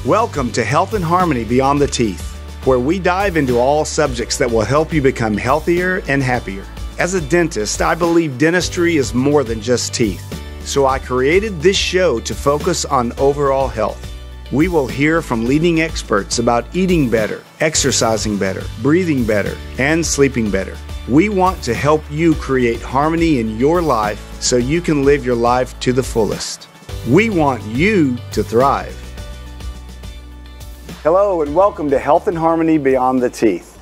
Welcome to Health and Harmony Beyond the Teeth, where we dive into all subjects that will help you become healthier and happier. As a dentist, I believe dentistry is more than just teeth. So I created this show to focus on overall health. We will hear from leading experts about eating better, exercising better, breathing better, and sleeping better. We want to help you create harmony in your life so you can live your life to the fullest. We want you to thrive. Hello and welcome to Health and Harmony Beyond the Teeth.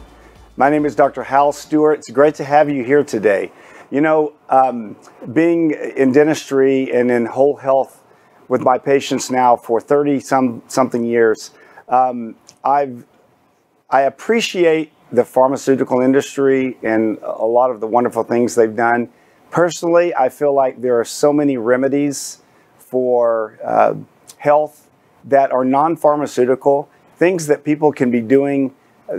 My name is Dr. Hal Stewart. It's great to have you here today. You know, being in dentistry and in whole health with my patients now for 30-something years, I appreciate the pharmaceutical industry and a lot of the wonderful things they've done. Personally, I feel like there are so many remedies for health that are non-pharmaceutical, things that people can be doing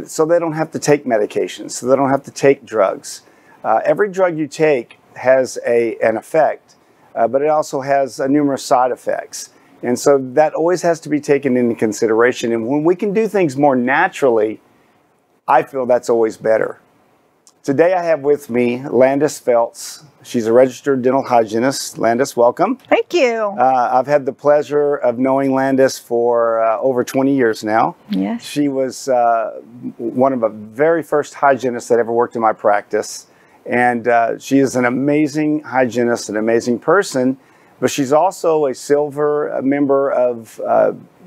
so they don't have to take medications, so they don't have to take drugs. Every drug you take has an effect, but it also has numerous side effects. And so that always has to be taken into consideration. And when we can do things more naturally, I feel that's always better. Today I have with me Landis Feltz. She's a registered dental hygienist. Landis, welcome. Thank you. I've had the pleasure of knowing Landis for over 20 years now. Yes. She was one of the very first hygienists that ever worked in my practice. And she is an amazing hygienist, an amazing person, but she's also a silver member of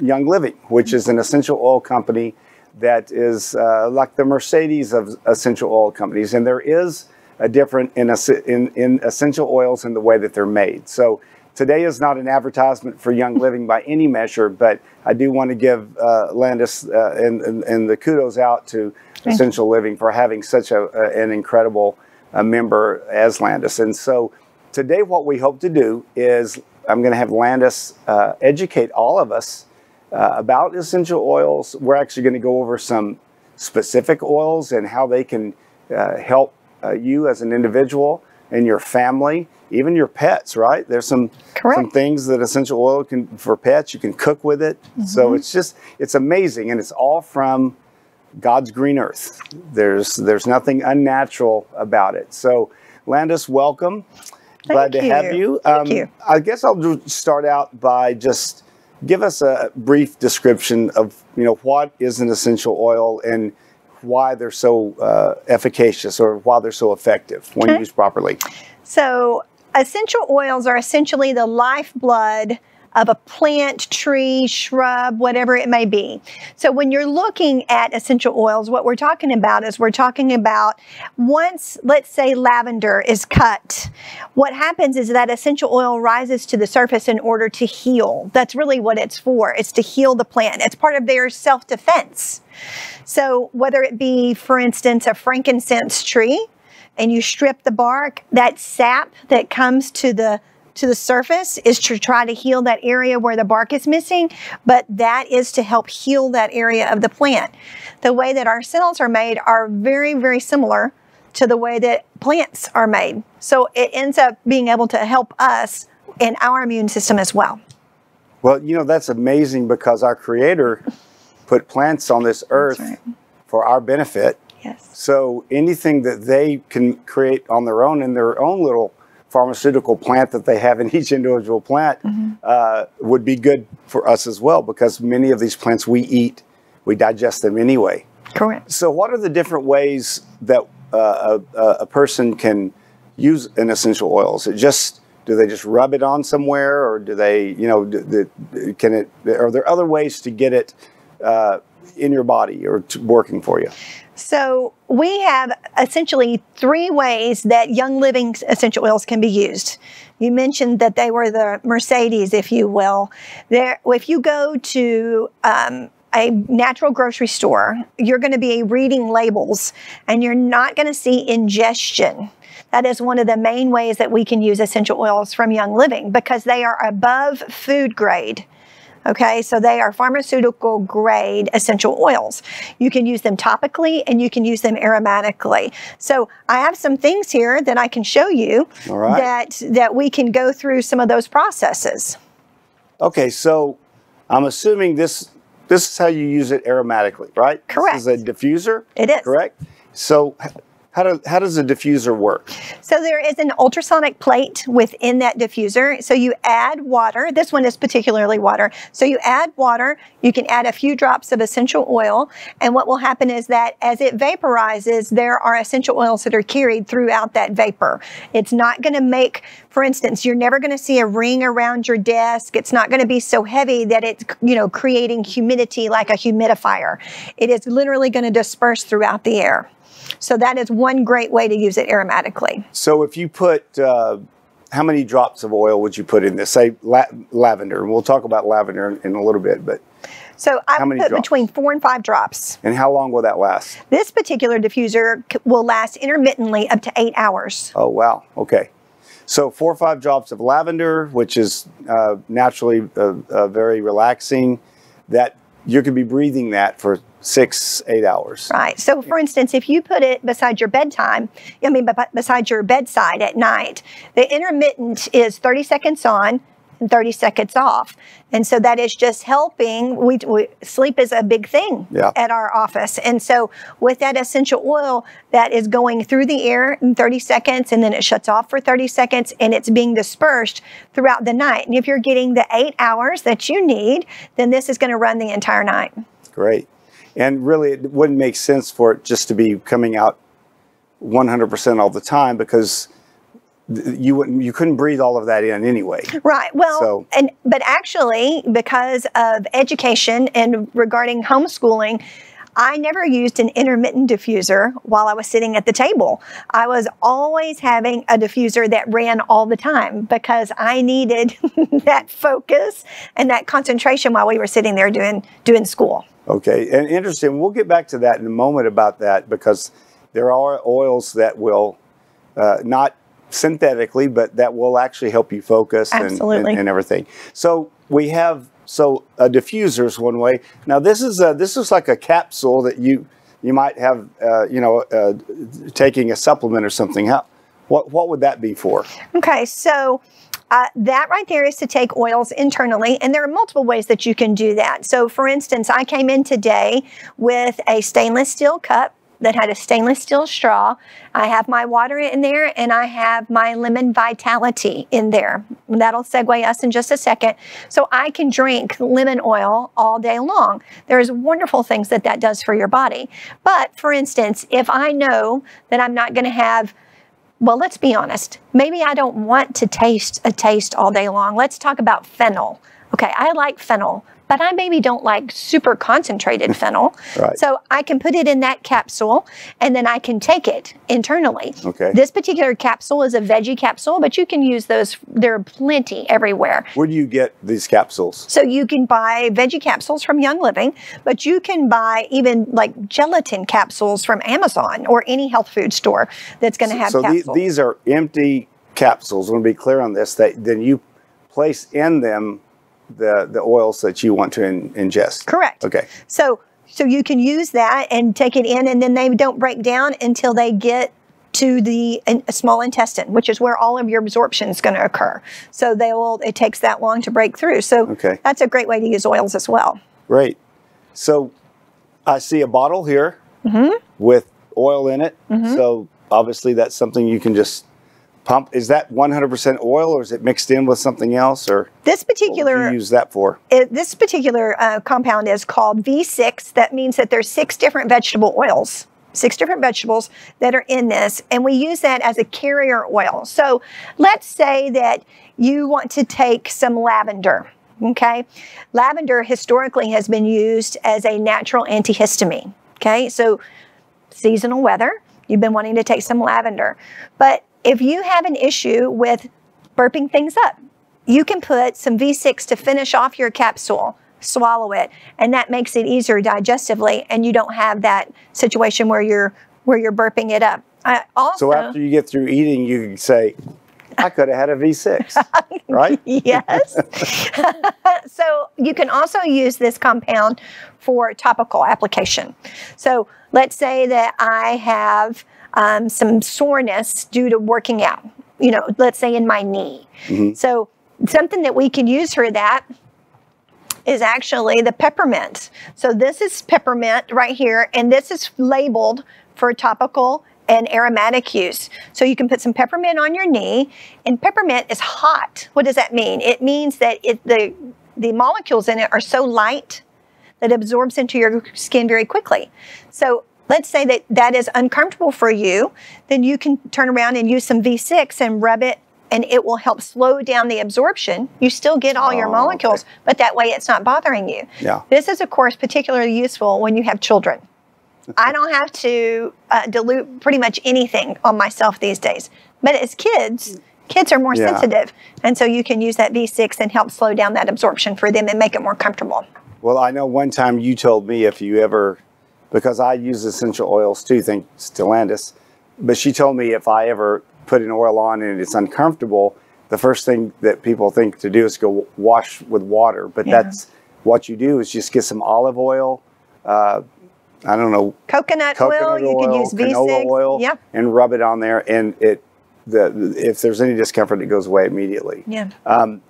Young Living, which is an essential oil company that is like the Mercedes of essential oil companies. And there is a difference in essential oils in the way that they're made. So today is not an advertisement for Young Living by any measure, but I do want to give Landis and the kudos out to Essential Living for having such an incredible member as Landis. And so today what we hope to do is I'm going to have Landis educate all of us about essential oils. We're actually going to go over some specific oils and how they can help you as an individual and your family, even your pets, right? There's some things that essential oil can, for pets, you can cook with it. Mm-hmm. So it's amazing, and it's all from God's green earth. There's nothing unnatural about it. So Landis, welcome. Glad to have you. Thank you. I guess I'll start out by just give us a brief description of, what is an essential oil and why they're so efficacious or why they're so effective when used properly. So essential oils are essentially the lifeblood of a plant, tree, shrub, whatever it may be. So when you're looking at essential oils, what we're talking about is once, let's say, lavender is cut, what happens is that essential oil rises to the surface in order to heal. That's really what it's for. It's to heal the plant. It's part of their self-defense. So whether it be, for instance, a frankincense tree, and you strip the bark, that sap that comes to the surface is to try to heal that area where the bark is missing, but that is to help heal that area of the plant. The way that our cells are made are very, very similar to the way that plants are made. So it ends up being able to help us in our immune system as well. Well, that's amazing because our Creator put plants on this earth for our benefit. Yes. So anything that they can create on their own in their own little pharmaceutical plant that they have in each individual plant would be good for us as well, because many of these plants we eat, we digest them anyway. Correct. So what are the different ways that a person can use an essential oil? Is it do they just rub it on somewhere, or do they, are there other ways to get it in your body or working for you? So we have essentially 3 ways that Young Living essential oils can be used. You mentioned that they were the Mercedes, if you will. If you go to a natural grocery store, you're going to be reading labels and you're not going to see ingestion. That is one of the main ways that we can use essential oils from Young Living, because they are above food grade. Okay, so they are pharmaceutical grade essential oils. You can use them topically and you can use them aromatically. So I have some things here that I can show you that we can go through some of those processes. Okay, so I'm assuming this this is how you use it aromatically, right? Correct. This is a diffuser? It is. Correct? So how does a diffuser work? So there is an ultrasonic plate within that diffuser. So you add water. This one is particularly water. So you add water. You can add a few drops of essential oil. And what will happen is that as it vaporizes, there are essential oils that are carried throughout that vapor. It's not going to make, for instance, you're never going to see a ring around your desk. It's not going to be so heavy that it's, creating humidity like a humidifier. It is literally going to disperse throughout the air. So that is one great way to use it aromatically. So if you put, how many drops of oil would you put in this? Say lavender, and we'll talk about lavender in a little bit, but so I would put drops? between 4 and 5 drops. And how long will that last? This particular diffuser will last intermittently up to 8 hours. Oh, wow. Okay. So 4 or 5 drops of lavender, which is naturally very relaxing, that you could be breathing that for 6-8 hours. Right. So for instance, if you put it beside your bedtime, beside your bedside at night, the intermittent is 30 seconds on and 30 seconds off. And so that is just helping. Sleep is a big thing at our office. And so with that essential oil that is going through the air in 30 seconds and then it shuts off for 30 seconds and it's being dispersed throughout the night. And if you're getting the 8 hours that you need, then this is going to run the entire night. Great. And really, it wouldn't make sense for it just to be coming out 100% all the time because you couldn't breathe all of that in anyway. Right. Well, but actually, because of education and regarding homeschooling, I never used an intermittent diffuser while I was sitting at the table. I was always having a diffuser that ran all the time because I needed that focus and that concentration while we were sitting there doing school. Okay, and interesting. We'll get back to that in a moment about that because there are oils that will not synthetically, but that will actually help you focus and everything. So we have a diffuser is one way. Now this is like a capsule that you might have taking a supplement or something. What would that be for? Okay, so. That right there is to take oils internally, and there are multiple ways that you can do that. So for instance, I came in today with a stainless steel cup that had a stainless steel straw. I have my water in there, and I have my lemon vitality in there. That'll segue us in just a second. So I can drink lemon oil all day long. There's wonderful things that does for your body. But for instance, if I know that I'm not going to have, well, let's be honest. Maybe I don't want to taste a taste all day long. Let's talk about fennel. Okay, I like fennel, but I maybe don't like super concentrated fennel. Right. So I can put it in that capsule and then I can take it internally. Okay. This particular capsule is a veggie capsule, but you can use those. There are plenty everywhere. Where do you get these capsules? So you can buy veggie capsules from Young Living, but you can buy even like gelatin capsules from Amazon or any health food store that's going to have capsules. So these are empty capsules. I want to be clear on this, that then you place in them the oils that you want to ingest. Correct. Okay. So you can use that and take it in, and then they don't break down until they get to the small intestine, which is where all of your absorption is going to occur. So it takes that long to break through. So that's a great way to use oils as well. Great. So I see a bottle here with oil in it. So obviously that's something you can just pump. Is that 100% oil, or is it mixed in with something else, or this particular, what do you use that for? This particular compound is called V6. That means that there's 6 different vegetable oils, 6 different vegetables that are in this, and we use that as a carrier oil. So let's say that you want to take some lavender. Okay, lavender historically has been used as a natural antihistamine. Okay, so seasonal weather, you've been wanting to take some lavender, but if you have an issue with burping things up, you can put some V6 to finish off your capsule, swallow it, and that makes it easier digestively, and you don't have that situation where you're burping it up. So after you get through eating, you can say, I could have had a V6, right? Yes. So you can also use this compound for topical application. So let's say that I have some soreness due to working out, let's say in my knee. So something that we can use for that is actually the peppermint. So this is peppermint right here, and this is labeled for topical and aromatic use. So you can put some peppermint on your knee, and peppermint is hot. What does that mean? It means that the molecules in it are so light that it absorbs into your skin very quickly. So let's say that that is uncomfortable for you, then you can turn around and use some V6 and rub it, and it will help slow down the absorption. You still get all your molecules, okay, but that way it's not bothering you. Yeah. This is, of course, particularly useful when you have children. I don't have to dilute pretty much anything on myself these days. But as kids are more sensitive. And so you can use that V6 and help slow down that absorption for them and make it more comfortable. Well, I know one time you told me if you ever, because I use essential oils too, thanks to Landis, but she told me if I ever put an oil on and it's uncomfortable, the first thing that people think to do is go wash with water. But that's what you do is just get some olive oil, I don't know, coconut oil, you can use canola V6 oil, and rub it on there, and if there's any discomfort, it goes away immediately. Yeah.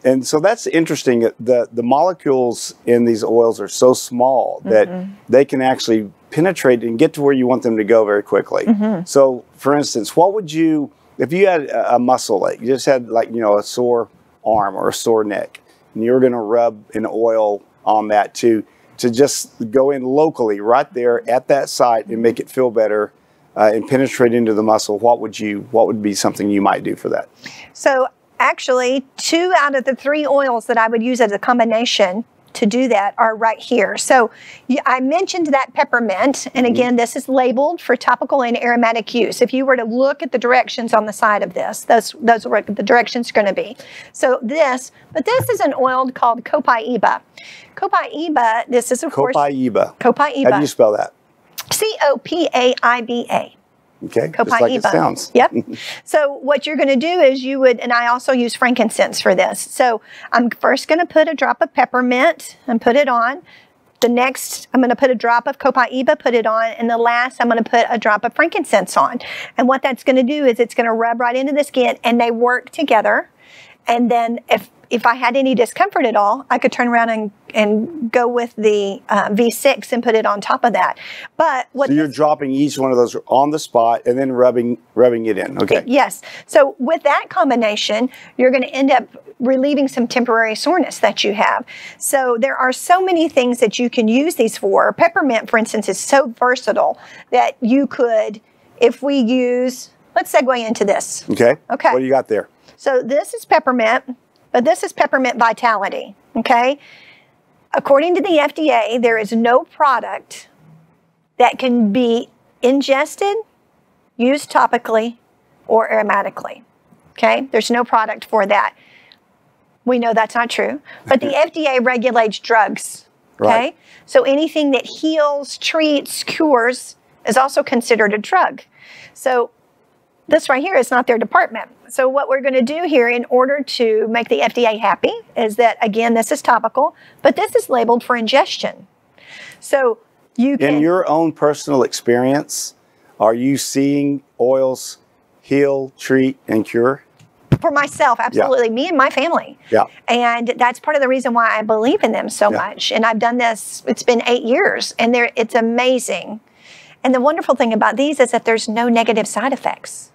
And so that's interesting. The molecules in these oils are so small that they can actually penetrate and get to where you want them to go very quickly. So, for instance, what would you, if you had a muscle ache, you just had like, you know, a sore arm or a sore neck, and you're going to rub an oil on that to just go in locally right there at that site and make it feel better and penetrate into the muscle, what would be something you might do for that? So actually, 2 out of the 3 oils that I would use as a combination to do that are right here. So I mentioned that peppermint, and again, this is labeled for topical and aromatic use. If you were to look at the directions on the side of this, those are what the directions are going to be. So this is an oil called copaiba. Copaiba, this is of course... Copaiba. Copaiba. How do you spell that? C-O-P-A-I-B-A. Okay, Copaiba. just like it sounds. Yep. So what you're going to do is you would, and I also use frankincense for this. So I'm first going to put a drop of peppermint and put it on. The next, I'm going to put a drop of copaiba, put it on. And the last, I'm going to put a drop of frankincense on. And what that's going to do is it's going to rub right into the skin, and they work together. And then if I had any discomfort at all, I could turn around and go with the V6 and put it on top of that. But what so you're dropping each one of those on the spot and then rubbing it in. Okay. Yes. So with that combination, you're going to end up relieving some temporary soreness that you have. So there are so many things that you can use these for. Peppermint, for instance, is so versatile that you could, if we use, let's segue into this. Okay. Okay. What do you got there? So this is peppermint, but this is peppermint vitality, okay? According to the FDA, there is no product that can be ingested, used topically, or aromatically, okay? There's no product for that. We know that's not true, but the FDA regulates drugs, okay? Right. So anything that heals, treats, cures is also considered a drug. So this right here is not their department. So what we're going to do here in order to make the FDA happy is that, again, this is topical, but this is labeled for ingestion. So you can... In your own personal experience, are you seeing oils heal, treat, and cure? For myself, absolutely. Yeah. Me and my family. Yeah. And that's part of the reason why I believe in them so much. And I've done this, it's been 8 years, and it's amazing. And the wonderful thing about these is that there's no negative side effects.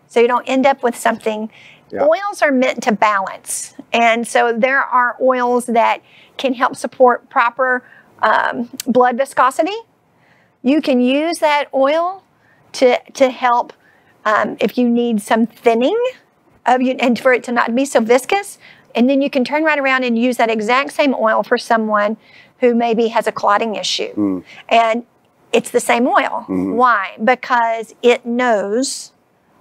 So you don't end up with something. Oils are meant to balance. And so there are oils that can help support proper blood viscosity. You can use that oil to help if you need some thinning and for it to not be so viscous. And then you can turn right around and use that exact same oil for someone who maybe has a clotting issue. And it's the same oil. Why? Because it knows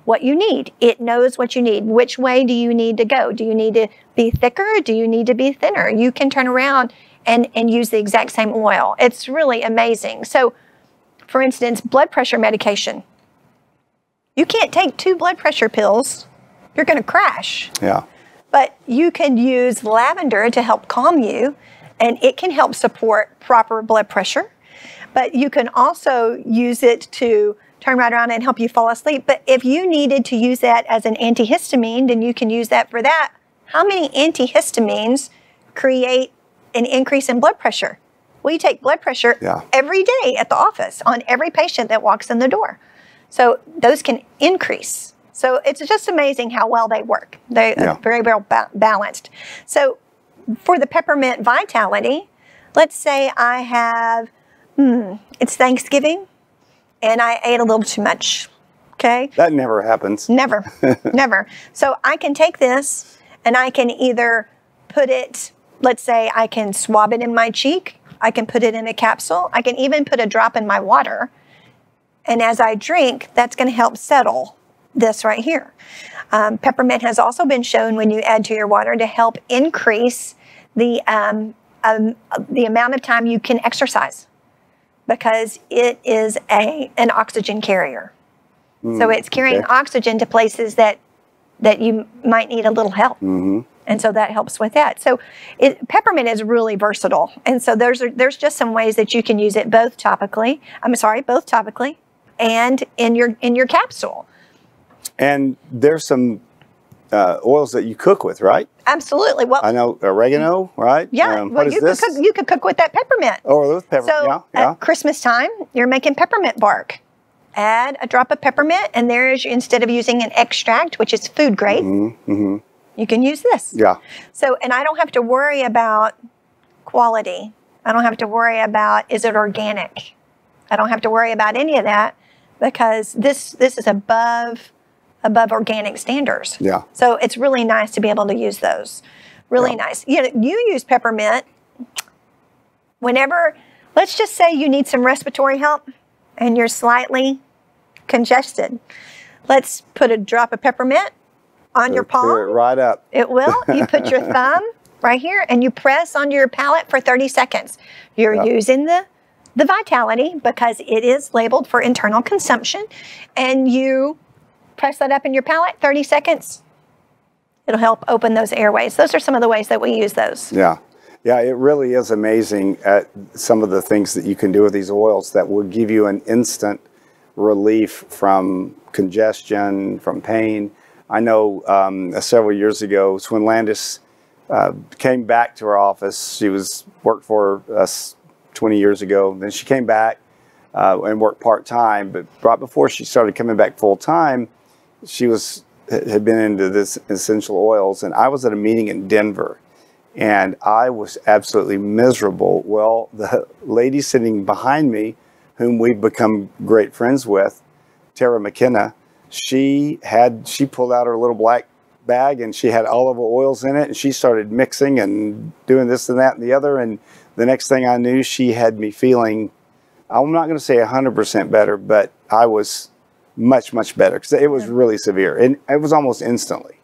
what you need. It knows what you need. Which way do you need to go? Do you need to be thicker? Do you need to be thinner? You can turn around and use the exact same oil. It's really amazing. So, for instance, blood pressure medication. You can't take 2 blood pressure pills. You're going to crash. Yeah. But you can use lavender to help calm you, and it can help support proper blood pressure. But you can also use it to turn right around and help you fall asleep. But if you needed to use that as an antihistamine, then you can use that for that. How many antihistamines create an increase in blood pressure. We take blood pressure every day at the office on every patient that walks in the door. So those can increase. So it's just amazing how well they work. They are very well balanced. So for the peppermint vitality, let's say I have, it's Thanksgiving and I ate a little too much. Okay. That never happens. Never, never. So I can take this and I can either put it, let's say I can swab it in my cheek. I can put it in a capsule. I can even put a drop in my water. And as I drink, that's going to help settle this right here. Peppermint has also been shown when you add to your water to help increase the amount of time you can exercise because it is an oxygen carrier. So it's carrying oxygen to places that you might need a little help. And so that helps with that. So peppermint is really versatile. And so there's just some ways that you can use it both topically and in your capsule. And there's some oils that you cook with, right? Absolutely. Well, I know oregano, right? Yeah. Well, you could cook with that peppermint. Oh, with peppermint. So at Christmas time, you're making peppermint bark. Add a drop of peppermint, and instead of using an extract, which is food grade, you can use this. Yeah. So, and I don't have to worry about quality. I don't have to worry about, is it organic? I don't have to worry about any of that because this is above organic standards. Yeah. So it's really nice to be able to use those. Really nice. You use peppermint whenever, let's just say you need some respiratory help and you're slightly congested. Let's put a drop of peppermint on your palm. Clear it right up. It will. You put your thumb right here and you press onto your palate for 30 seconds. You're using the vitality because it is labeled for internal consumption, and you press that up in your palate, 30 seconds. It'll help open those airways. Those are some of the ways that we use those. Yeah. Yeah, it really is amazing at some of the things that you can do with these oils that will give you an instant relief from congestion, from pain. I know several years ago, it's when Landis came back to our office. She worked for us 20 years ago. Then she came back and worked part-time, but right before she started coming back full-time, she had been into this essential oils, and I was at a meeting in Denver, and I was absolutely miserable. Well, the lady sitting behind me, whom we've become great friends with, Tara McKenna, she pulled out her little black bag and she had olive oils in it, and she started mixing and doing this and that and the other, and the next thing I knew, she had me feeling, I'm not going to say 100% better, but I was much, much better because it was really severe, and it was almost instantly.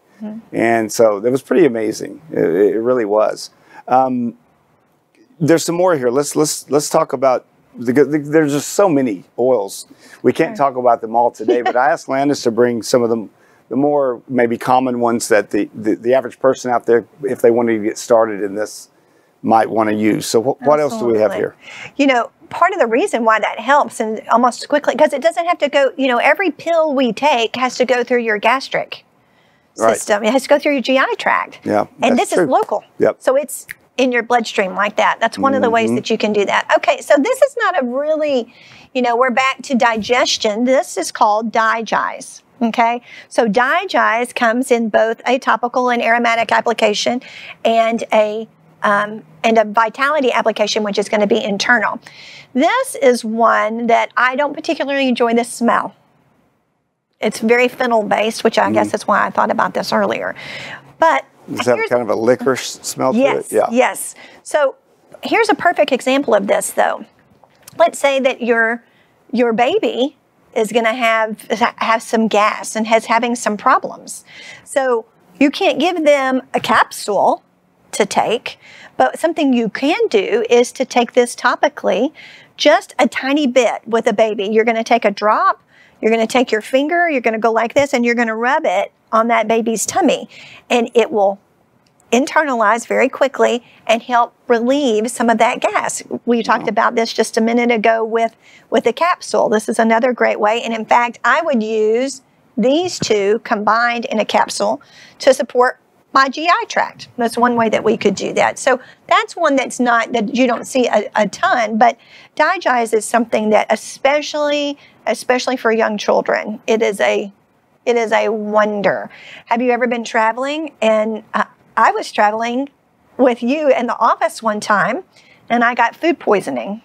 And so it was pretty amazing. It really was. There's some more here. Let's talk about there's just so many oils. We can't talk about them all today, but I asked Landis to bring some of them, the more maybe common ones that the average person out there, if they wanted to get started in this, might want to use. So what else do we have here? Part of the reason why that helps, and almost quickly, because it doesn't have to go, every pill we take has to go through your gastric system. It has to go through your GI tract. Yeah, and this is local. Yep. So it's in your bloodstream like that. That's one of the ways that you can do that. Okay, so this is not a really, we're back to digestion. This is called Digize. Okay, so Digize comes in both a topical and aromatic application and a vitality application, which is going to be internal. This is one that I don't particularly enjoy the smell. It's very phenol based, which I guess that's why I thought about this earlier. But does that have kind of a licorice smell to it? Yeah. Yes. So here's a perfect example of this, though. Let's say that your baby is going to have some gas and having some problems. So you can't give them a capsule to take, but something you can do is to take this topically, just a tiny bit with a baby. You're going to take a drop, you're going to take your finger, you're going to go like this, and you're going to rub it on that baby's tummy, and it will internalize very quickly and help relieve some of that gas. We talked about this just a minute ago with the capsule. This is another great way, and in fact, I would use these two combined in a capsule to support my GI tract. That's one way that we could do that. So that's one that you don't see a ton, but Digize is something that especially for young children, it is a wonder. Have you ever been traveling? And I was traveling with you in the office one time, and I got food poisoning.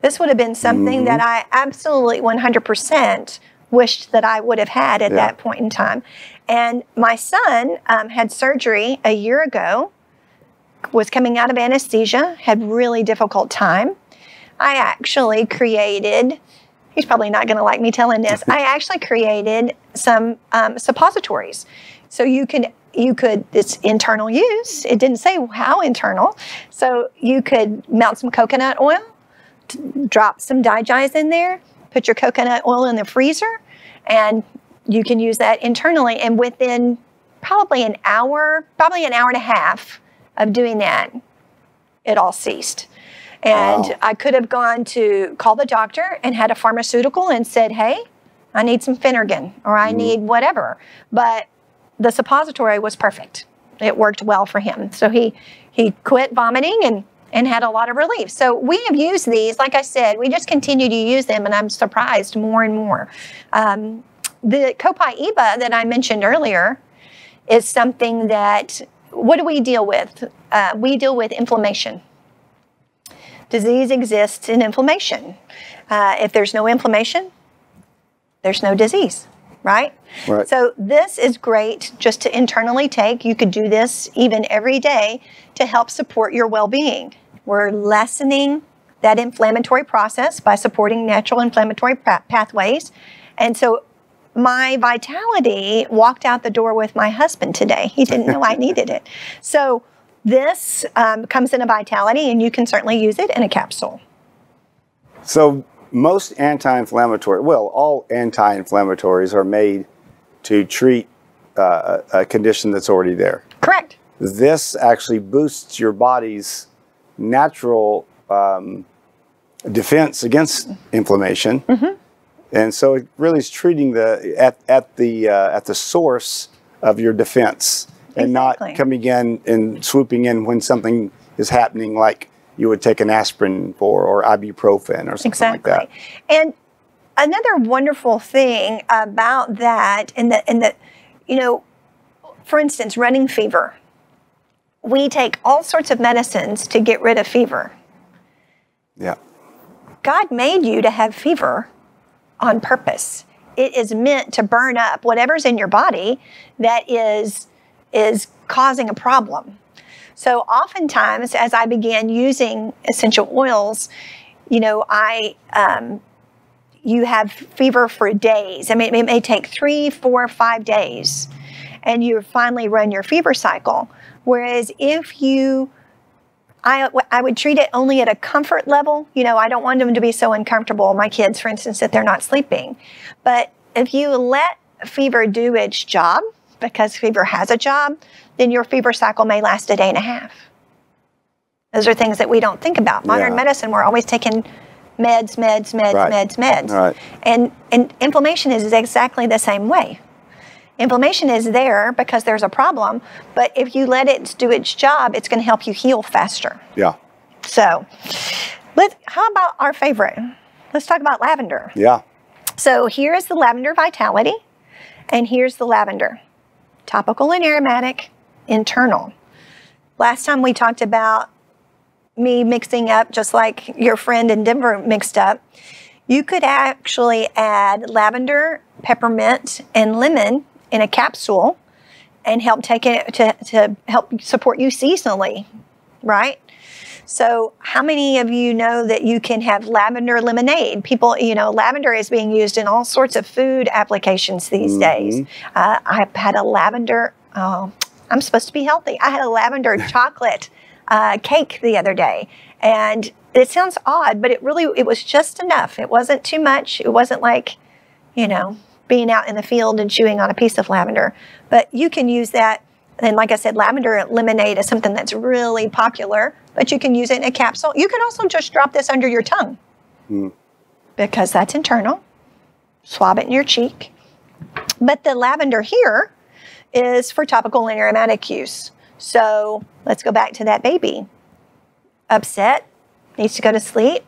This would have been something that I absolutely 100% wished that I would have had at that point in time. And my son had surgery a year ago, was coming out of anesthesia, had really difficult time. I actually created, he's probably not going to like me telling this, I actually created some suppositories. So you could, it's internal use. It didn't say how internal. So you could melt some coconut oil, drop some Digize in there, put your coconut oil in the freezer, and you can use that internally. And within probably an hour and a half of doing that, it all ceased. And I could have gone to call the doctor and had a pharmaceutical and said, hey, I need some Phenergan or I need whatever. But the suppository was perfect. It worked well for him. So he quit vomiting and had a lot of relief. So we have used these, like I said, we just continue to use them, and I'm surprised more and more. The Copaiba that I mentioned earlier is something that, what do we deal with? We deal with inflammation. Disease exists in inflammation. If there's no inflammation, there's no disease, right? Right. So this is great just to internally take. You could do this even every day to help support your well-being. We're lessening that inflammatory process by supporting natural inflammatory pathways. And so my vitality walked out the door with my husband today. He didn't know I needed it. So this comes in a vitality, and you can certainly use it in a capsule. So most anti-inflammatory, well, all anti-inflammatories are made to treat a condition that's already there. Correct. This actually boosts your body's natural defense against inflammation. And so it really is treating at the source of your defense, and not coming in and swooping in when something is happening, like you would take an aspirin for, or ibuprofen or something like that. And another wonderful thing about that, you know, for instance, running fever. We take all sorts of medicines to get rid of fever. Yeah. God made you to have fever on purpose. It is meant to burn up whatever's in your body that is causing a problem. So oftentimes, as I began using essential oils, you know, you have fever for days. I mean, it may take 3, 4, 5 days, and you finally run your fever cycle. Whereas if I would treat it only at a comfort level. You know, I don't want them to be so uncomfortable, my kids, for instance, that they're not sleeping. But if you let fever do its job, because fever has a job, then your fever cycle may last a day and a half. Those are things that we don't think about. Modern medicine, we're always taking meds. Right. And inflammation is exactly the same way. Inflammation is there because there's a problem, but if you let it do its job, it's going to help you heal faster. Yeah. So, how about our favorite? Let's talk about lavender. Yeah. So here is the lavender vitality, and here's the lavender. Topical and aromatic, internal. Last time we talked about me mixing up just like your friend in Denver mixed up. You could actually add lavender, peppermint, and lemon in a capsule and help take it to help support you seasonally, right? So how many of you know that you can have lavender lemonade? People, you know, lavender is being used in all sorts of food applications these days. I've had a lavender, I'm supposed to be healthy. I had a lavender chocolate cake the other day, and it sounds odd, but it was just enough. It wasn't too much. It wasn't like, you know, being out in the field and chewing on a piece of lavender. But you can use that. And like I said, lavender lemonade is something that's really popular, but you can use it in a capsule. You can also just drop this under your tongue because that's internal. Swab it in your cheek. But the lavender here, is for topical and aromatic use. So let's go back to that baby. Upset, needs to go to sleep,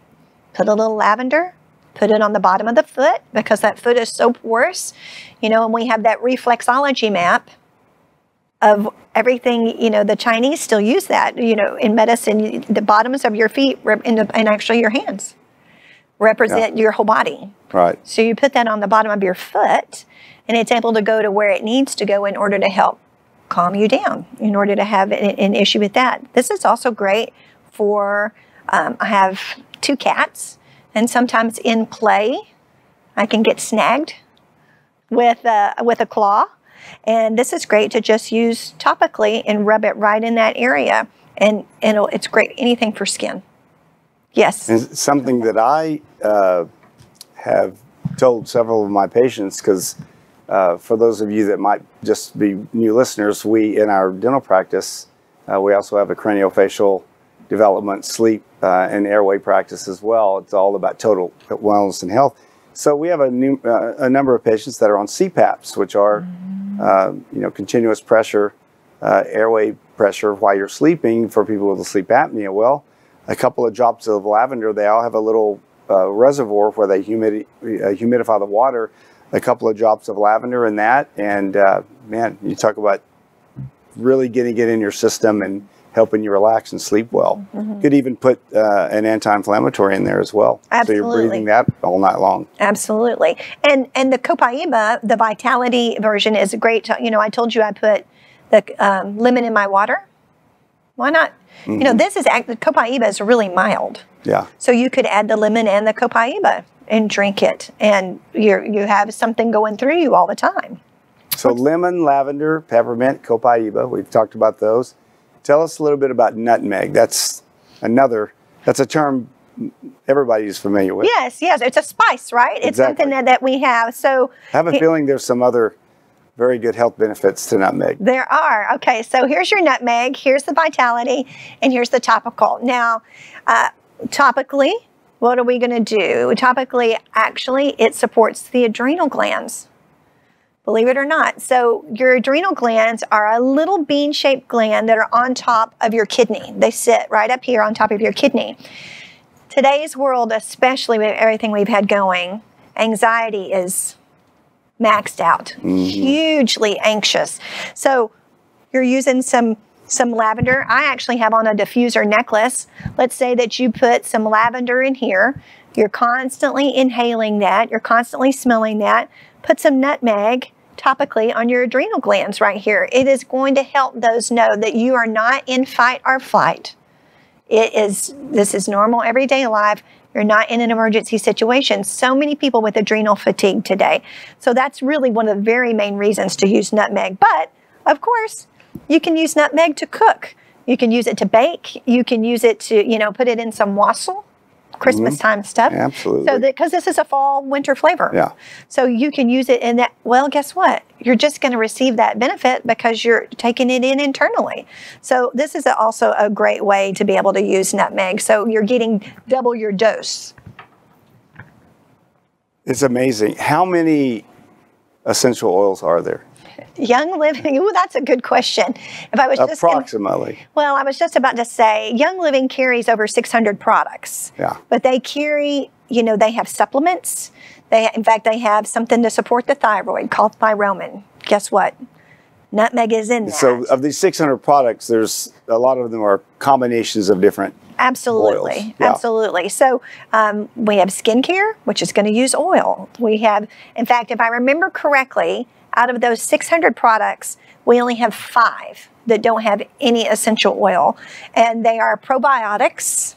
put a little lavender, put it on the bottom of the foot because that foot is so porous, you know, and we have that reflexology map of everything, you know, the Chinese still use that, you know, in medicine, the bottoms of your feet and actually your hands represent your whole body. Right. So you put that on the bottom of your foot and it's able to go to where it needs to go in order to help calm you down, in order to have an issue with that. This is also great for, I have 2 cats, and sometimes in play, I can get snagged with a claw. And this is great to just use topically and rub it right in that area. And it's great, anything for skin. Yes. And something that I have told several of my patients, because for those of you that might just be new listeners, we, in our dental practice, we also have a craniofacial development, sleep, and airway practice as well. It's all about total wellness and health. So we have a number of patients that are on CPAPs, which are you know, continuous pressure, airway pressure while you're sleeping for people with sleep apnea. Well, a couple of drops of lavender, they all have a little reservoir where they humidify the water. A couple of drops of lavender in that, and man, you talk about really getting it in your system and helping you relax and sleep well. Could even put an anti-inflammatory in there as well. Absolutely. So you're breathing that all night long. Absolutely. And the Copaiba, the Vitality version, is great. You know, I told you I put the lemon in my water. Why not? You know, the Copaiba is really mild. Yeah. So you could add the lemon and the Copaiba and drink it, and you have something going through you all the time. So lemon, lavender, peppermint, Copaiba, we've talked about those. Tell us a little bit about nutmeg. That's a term everybody's familiar with. Yes, it's a spice, right? It's Exactly. something that we have. So I have a feeling there's some other very good health benefits to nutmeg. there are. Okay, so here's your nutmeg, here's the Vitality, and here's the topical. Now, topically, what are we going to do? Topically, actually, it supports the adrenal glands. Believe it or not. So your adrenal glands are a little bean-shaped gland that are on top of your kidney. They sit right up here on top of your kidney. Today's world, especially with everything we've had going, anxiety is maxed out, hugely anxious. So you're using some lavender. I actually have on a diffuser necklace. Let's say that you put some lavender in here. You're constantly inhaling that. You're constantly smelling that. Put some nutmeg topically on your adrenal glands right here. It is going to help those know that you are not in fight or flight. This is normal everyday life. You're not in an emergency situation. So many people with adrenal fatigue today. So that's really one of the very main reasons to use nutmeg. But of course, you can use nutmeg to cook. You can use it to bake. You can use it to, you know, put it in some wassail, Christmas time stuff. Absolutely. So because this is a fall winter flavor. Yeah. So you can use it in that. Well, guess what? You're just going to receive that benefit because you're taking it in internally. So this is also a great way to be able to use nutmeg. So you're getting double your dose. It's amazing. How many essential oils are there? Young Living, ooh, that's a good question. If I was just approximately. Well, I was just about to say, Young Living carries over 600 products. Yeah. But they carry, you know, they have supplements. In fact, they have something to support the thyroid called Thyromin. Guess what? Nutmeg is in that. So of these 600 products, there's a lot of them are combinations of different Absolutely. oils. Yeah. Absolutely. So we have skincare, which is going to use oil. We have, in fact, if I remember correctly, out of those 600 products, we only have 5 that don't have any essential oil. And they are probiotics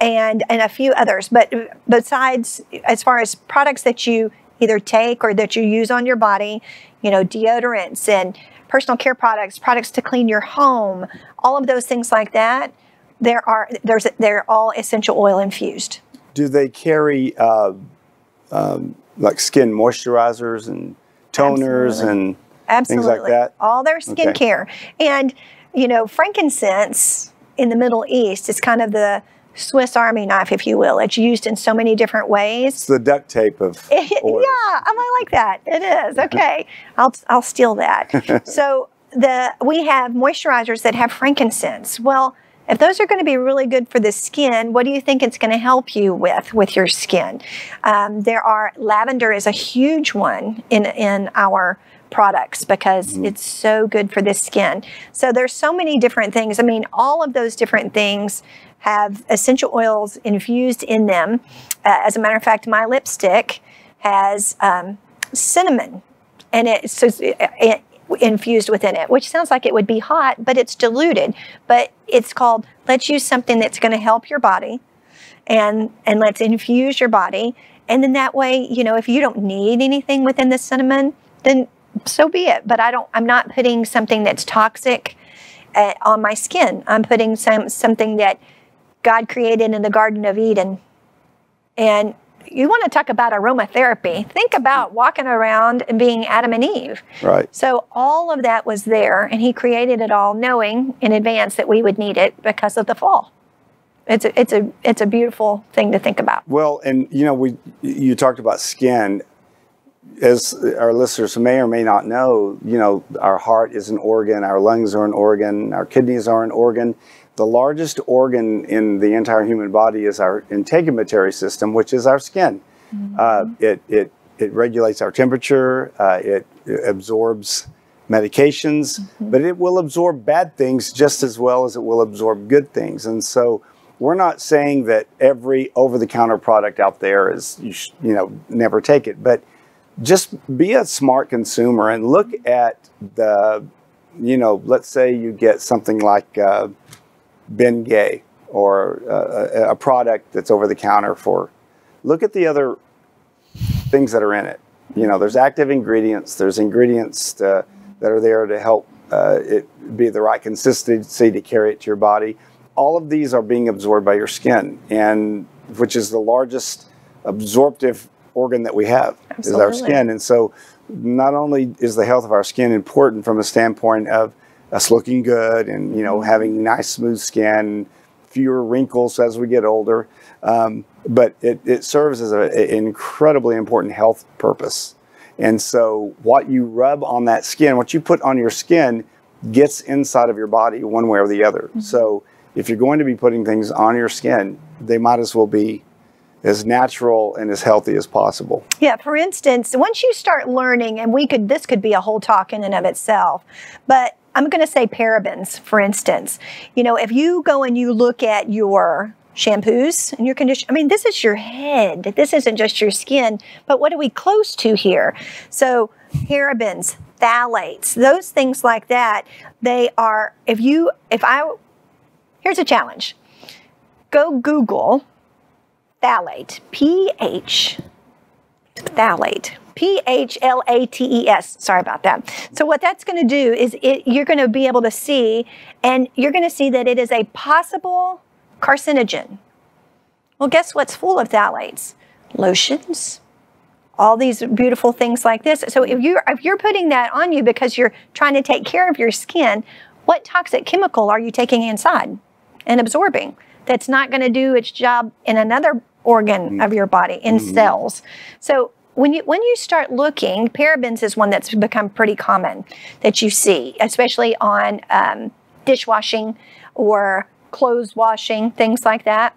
and a few others. But besides, as far as products that you either take or that you use on your body, you know, deodorants and personal care products, products to clean your home, all of those things like that, they're all essential oil infused. Do they carry like skin moisturizers and toners and things like that? All their skincare. Okay. And, you know, frankincense in the Middle East is kind of the Swiss Army knife, if you will. It's used in so many different ways. It's the duct tape of oils. Yeah, I like that. It is. Okay. I'll steal that. So we have moisturizers that have frankincense. Well, if those are going to be really good for the skin, what do you think it's going to help you with your skin? Lavender is a huge one in our products because it's so good for the skin. So there's so many different things. I mean, all of those different things have essential oils infused in them. As a matter of fact, my lipstick has cinnamon and it's infused within it, which sounds like it would be hot, but it's diluted. But it's called, let's use something that's going to help your body and let's infuse your body. And then that way, you know, if you don't need anything within the cinnamon, then so be it. But I'm not putting something that's toxic on my skin. I'm putting something that God created in the Garden of Eden. And you want to talk about aromatherapy. Think about walking around and being Adam and Eve. Right. So all of that was there, and he created it all knowing in advance that we would need it because of the fall. It's a beautiful thing to think about. Well, and you know, you talked about skin. As our listeners may or may not know, you know, our heart is an organ, our lungs are an organ, our kidneys are an organ. The largest organ in the entire human body is our integumentary system, which is our skin. It regulates our temperature, it absorbs medications, but it will absorb bad things just as well as it will absorb good things. And so we're not saying that every over-the-counter product out there is, you know, never take it, but just be a smart consumer and look at the, you know, let's say you get something like Bengay or a product that's over the counter for, look at the other things that are in it. You know, there's active ingredients, there's ingredients that are there to help it be the right consistency to carry it to your body. All of these are being absorbed by your skin, and which is the largest absorptive organ that we have. Absolutely. Is our skin. And so not only is the health of our skin important from a standpoint of us looking good and, you know, having nice smooth skin, fewer wrinkles as we get older, but it serves as an incredibly important health purpose. And so what you rub on that skin, what you put on your skin gets inside of your body one way or the other. So if you're going to be putting things on your skin, they might as well be as natural and as healthy as possible. Yeah, for instance, once you start learning, and this could be a whole talk in and of itself, but I'm going to say parabens, for instance. You know, if you go and you look at your shampoos and your conditioner, I mean, this is your head. This isn't just your skin, but what are we close to here? So parabens, phthalates, those things like that, they are, here's a challenge. Go Google phthalate, phthalate, P-H-L-A-T-E-S. Sorry about that. So what that's going to do is you're going to be able to see, and you're going to see that it is a possible carcinogen. Well, guess what's full of phthalates? Lotions, all these beautiful things like this. So if you're putting that on you because you're trying to take care of your skin, what toxic chemical are you taking inside and absorbing that's not going to do its job in another organ of your body, in cells? So when you start looking, parabens is one that's become pretty common that you see, especially on dishwashing or clothes washing, things like that.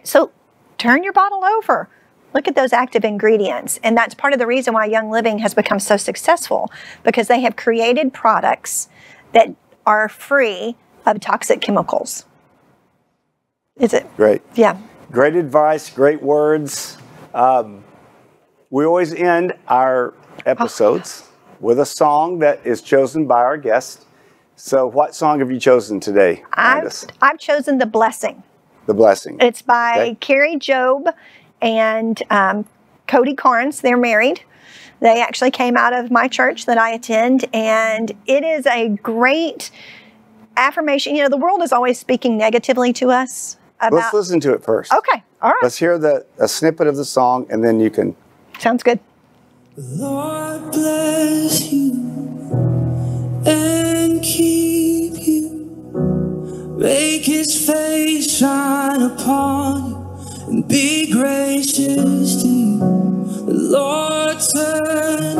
So turn your bottle over. Look at those active ingredients. And that's part of the reason why Young Living has become so successful, because they have created products that are free of toxic chemicals. Is it? Great. Yeah. Great advice, great words. We always end our episodes with a song that is chosen by our guest. So what song have you chosen today, Landis? I've chosen The Blessing. The Blessing. It's by Carrie Job and Cody Carnes. They're married. They actually came out of my church that I attend, and it is a great affirmation. You know, the world is always speaking negatively to us. Let's listen to it first. Okay, all right. Let's hear a snippet of the song, and then you can. Sounds good. Lord bless you and keep you. Make his face shine upon you and be gracious to you. The Lord turn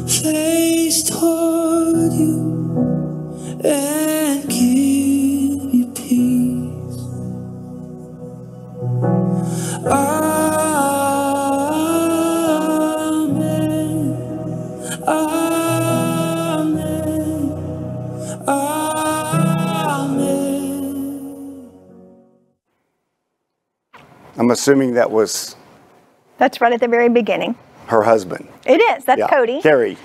his face toward you and give you peace. Amen. Amen. Amen. I'm assuming that was That's right at the very beginning. her husband. It is. That's Yeah. Cody. Carrie's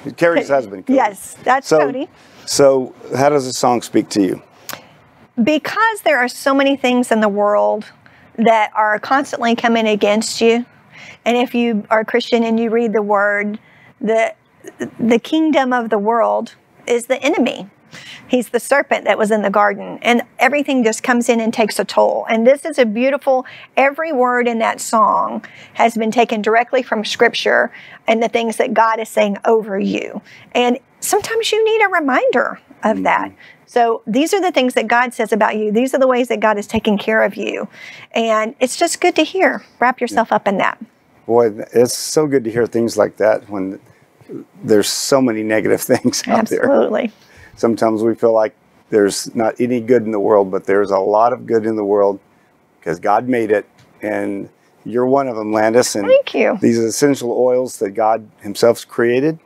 husband. Cody. Yes, that's Cody. So how does the song speak to you? Because there are so many things in the world that are constantly coming against you, and if you are a Christian and you read the Word, the kingdom of the world is the enemy. He's the serpent that was in the garden, and everything just comes in and takes a toll. And this is a beautiful, every word in that song has been taken directly from Scripture and the things that God is saying over you. And sometimes you need a reminder of that. So these are the things that God says about you. These are the ways that God is taking care of you. And it's just good to hear. Wrap yourself up in that. Boy, it's so good to hear things like that when there's so many negative things out there. Absolutely. Sometimes we feel like there's not any good in the world, but there's a lot of good in the world because God made it, and you're one of them, Landis. And Thank you. These are essential oils that God himself created.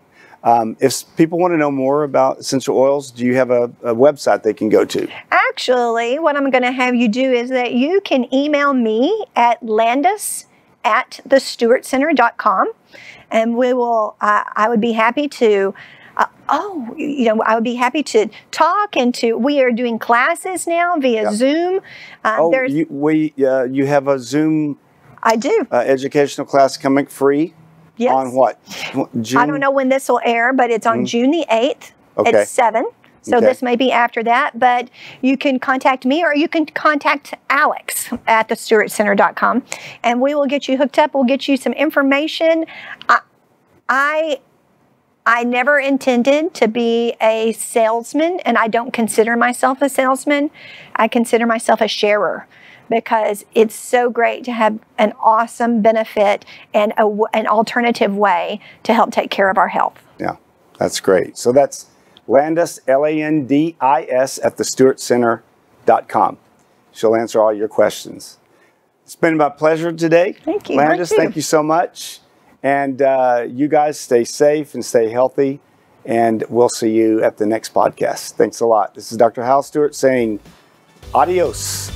If people want to know more about essential oils, do you have a website they can go to? Actually, what I'm going to have you do is that you can email me at landis@thestuartcenter.com, and we will. I would be happy to. I would be happy to talk and to. We are doing classes now via Zoom. You have a Zoom. I do. Educational class coming free. Yes. On what? June? I don't know when this will air, but it's on June the 8th at 7. So this may be after that, but you can contact me or you can contact Alex at thestuartcenter.com, and we will get you hooked up. We'll get you some information. I never intended to be a salesman, and I don't consider myself a salesman. I consider myself a sharer, because it's so great to have an awesome benefit and an alternative way to help take care of our health. Yeah, that's great. So that's Landis, Landis, at thestuartcenter.com. She'll answer all your questions. It's been my pleasure today. Thank you. Landis, thank you so much. And you guys stay safe and stay healthy. And we'll see you at the next podcast. Thanks a lot. This is Dr. Hal Stewart saying adios.